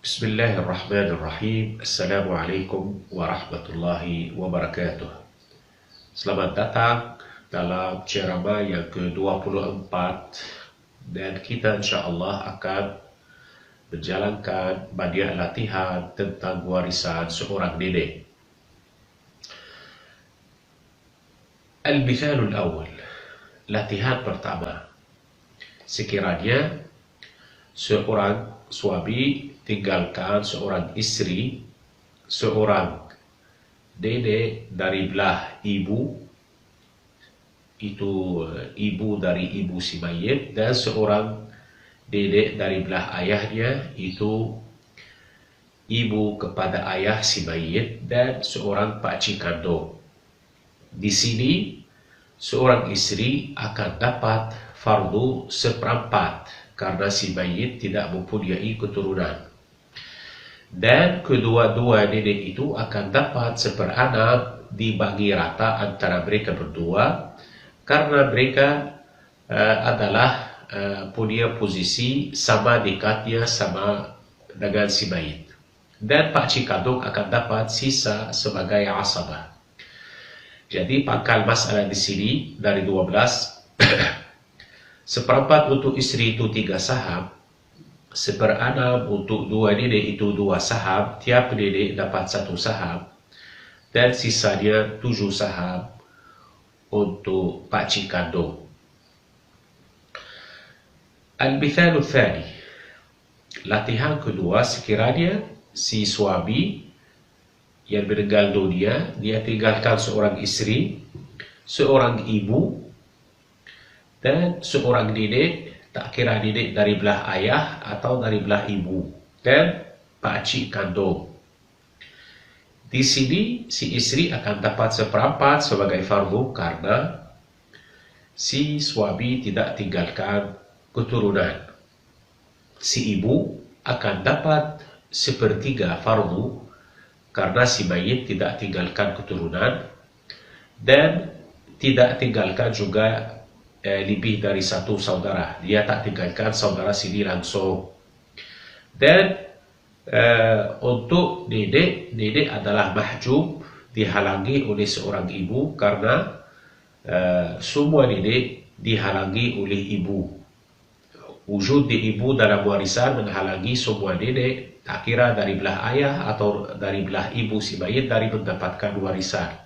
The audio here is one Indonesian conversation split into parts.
Bismillahirrahmanirrahim. Assalamualaikum warahmatullahi wabarakatuh. Selamat datang dalam ceramah yang ke-24 dan kita insyaAllah akan menjalankan banyak latihan tentang warisan seorang nenek. Al-Mithalul Awal, latihan pertama. Sekiranya seorang suami tinggalkan seorang istri, seorang nenek dari belah ibu, itu ibu dari ibu si mayit, dan seorang nenek dari belah ayahnya, itu ibu kepada ayah si mayit, dan seorang pakcik kandung. Di sini seorang istri akan dapat fardu seperempat karena si mayit tidak mempunyai keturunan. Dan kedua-dua nenek itu akan dapat seperenam dibagi rata antara mereka berdua karena mereka adalah punya posisi sama dekatnya sama dengan si mayit. Dan pakcik kandung akan dapat sisa sebagai asabah. Jadi pangkal masalah di sini dari 12 seperempat untuk istri itu 3 saham, seperenam untuk dua nenek itu 2 saham, tiap nenek dapat 1 saham, dan sisanya 7 saham untuk pakcik kandung. Al-Mithalul Thani, latihan kedua, sekiranya si suami yang meninggal dunia, dia tinggalkan seorang istri, seorang ibu, dan seorang nenek, tak kira nenek dari belah ayah atau dari belah ibu, dan pakcik kandung. Di sini si istri akan dapat seperempat sebagai fardu karena si suami tidak tinggalkan keturunan. Si ibu akan dapat sepertiga fardu karena si mayit tidak tinggalkan keturunan dan tidak tinggalkan juga lebih dari 1 saudara. Dia tak tinggalkan saudara sini langsung. Dan untuk nenek adalah mahjub, dihalangi oleh seorang ibu karena semua nenek dihalangi oleh ibu. Wujud di ibu dalam warisan menghalangi semua nenek, tak kira dari belah ayah atau dari belah ibu si mayit dari mendapatkan warisan.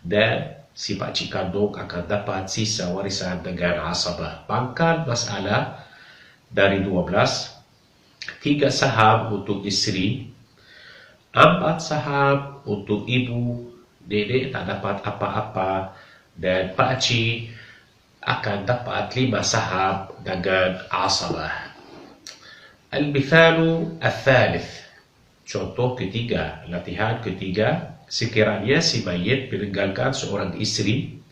Dan si pakcik kandung akan dapat sisa warisan dengan asabah. Pangkal masalah dari 12, 3 saham untuk istri, 4 saham untuk ibu, nenek tak dapat apa-apa, dan pakcik akan dapat 5 saham dengan asabah. Al-Mithalu Al-Thalith, contoh ketiga, latihan ketiga. Sekiranya si mayit meninggalkan seorang istri,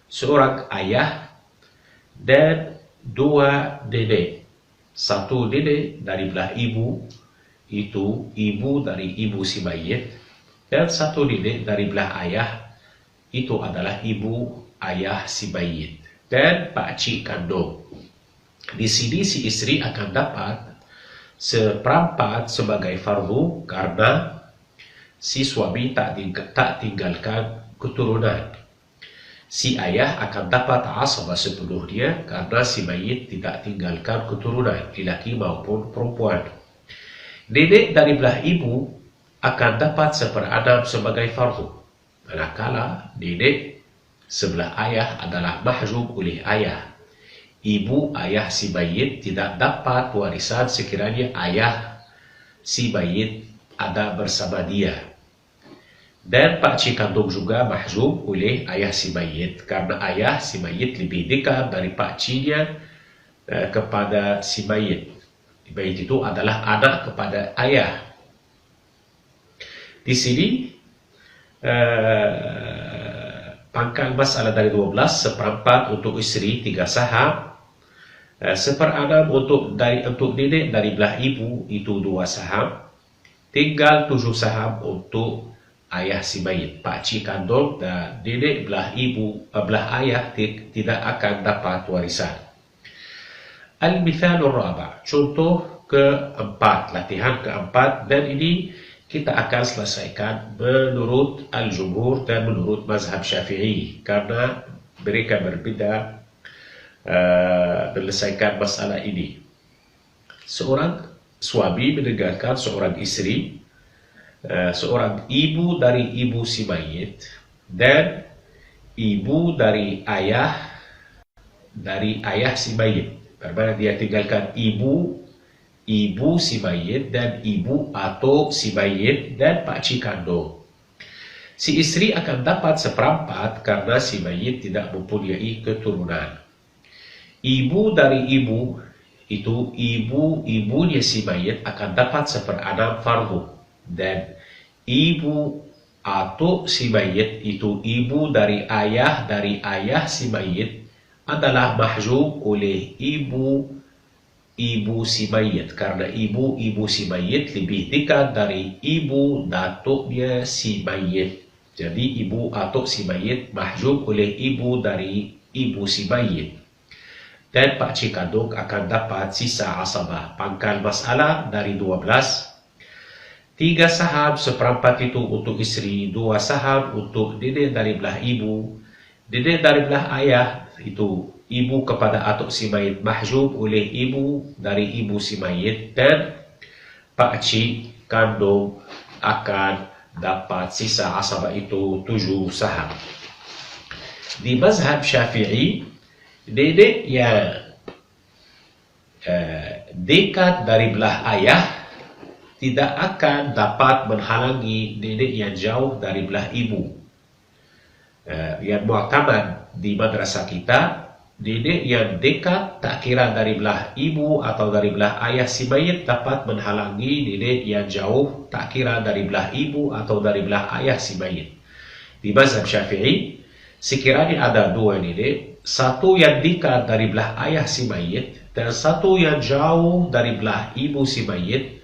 seorang ayah, dan 2 nenek. 1 nenek dari belah ibu, itu ibu dari ibu si mayit, dan 1 nenek dari belah ayah, itu adalah ibu ayah si mayit, dan pakcik kandung. Di sini si istri akan dapat seperempat sebagai fardu karena si suami tak tinggalkan keturunan. Si ayah akan dapat asabah sepenuhnya karena si mayit tidak tinggalkan keturunan, lelaki maupun perempuan. Nenek dari belah ibu akan dapat seperenam sebagai fardu. Manakala nenek sebelah ayah adalah mahjub oleh ayah. Ibu ayah si mayit tidak dapat warisan sekiranya ayah si mayit ada bersama dia. Dan pakcik kandung juga mahjub oleh ayah si mayit karena ayah si mayit lebih dekat dari pakciknya kepada si mayit. Mayit itu adalah anak kepada ayah. Di sini pangkal masalah dari 12, seperempat untuk istri 3 saham, seperenam untuk nenek dari belah ibu itu 2 saham, tinggal 7 saham untuk ayah si mayit. Pakcik kandung dan nenek belah ibu, belah ayah tidak akan dapat warisan. Al-Mithalul Raba', contoh keempat, latihan keempat, dan ini kita akan selesaikan menurut Al-Jumhur dan menurut mazhab Syafi'i, karena mereka berbeda menyelesaikan masalah ini. Seorang suami meninggalkan seorang istri, seorang ibu dari ibu si mayit, dan ibu dari ayah si mayit. Bermakna dia tinggalkan ibu si mayit dan ibu atau si mayit dan pakcik kandung. Si istri akan dapat seperempat karena si mayit tidak mempunyai keturunan. Ibu dari ibu itu ibunya si mayit akan dapat seperenam fardu, dan ibu atau si mayit itu ibu dari ayah si mayit adalah mahjub oleh ibu si mayit, karena ibu si mayit lebih dekat dari ibu datuknya si mayit. Jadi ibu atuk si mayit mahjub oleh ibu dari ibu si mayit, dan pakcik kandung akan dapat sisa asabah. Pangkal masalah dari 12, 3 saham seperempat itu untuk istri, 2 saham untuk nenek dari belah ibu, nenek dari belah ayah itu ibu kepada atuk si mayit mahjub oleh ibu dari ibu si mayit, dan pakcik kandung akan dapat sisa asabah itu 7 saham. Di mazhab Syafi'i, nenek yang dekat dari belah ayah tidak akan dapat menghalangi nenek yang jauh dari belah ibu. Yang mu'tamad di madrasah kita, nenek yang dekat tak kira dari belah ibu atau dari belah ayah si mayit dapat menghalangi nenek yang jauh tak kira dari belah ibu atau dari belah ayah si mayit. Di mazhab Syafi'i, sekiranya ada 2 nenek, satu yang dekat dari belah ayah si mayit dan satu yang jauh dari belah ibu si mayit,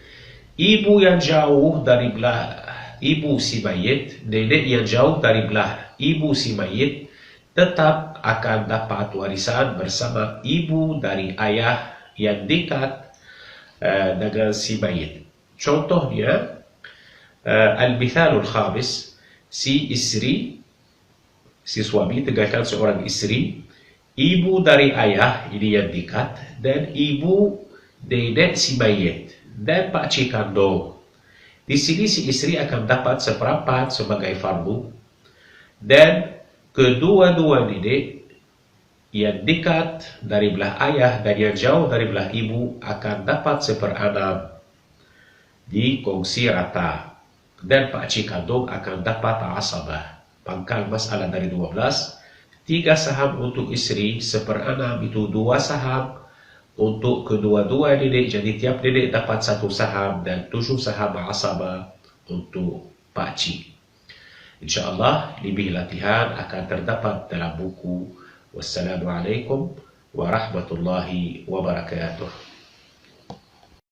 ibu yang jauh dari belah ibu si mayit, nenek yang jauh dari belah ibu si mayit tetap akan dapat warisan bersama ibu dari ayah yang dekat dengan si mayit. Contohnya, Al-Mithalul Khamis, si suami tinggalkan seorang istri, ibu dari ayah ini yang dekat, dan ibu nenek si mayit dan pakcik kandung. Di sini si istri akan dapat seperempat sebagai fardu, dan kedua-dua nenek yang dekat dari belah ayah dan yang jauh dari belah ibu akan dapat seperenam dikongsi rata, dan pakcik kandung akan dapat asabah. Pangkal masalah dari 12, 3 saham untuk istri, seperenam itu 2 saham untuk kedua-dua nenek, jadi tiap nenek dapat 1 saham, dan 7 saham asabah untuk pakcik. InsyaAllah lebih latihan akan terdapat dalam buku. Wassalamualaikum warahmatullahi wabarakatuh.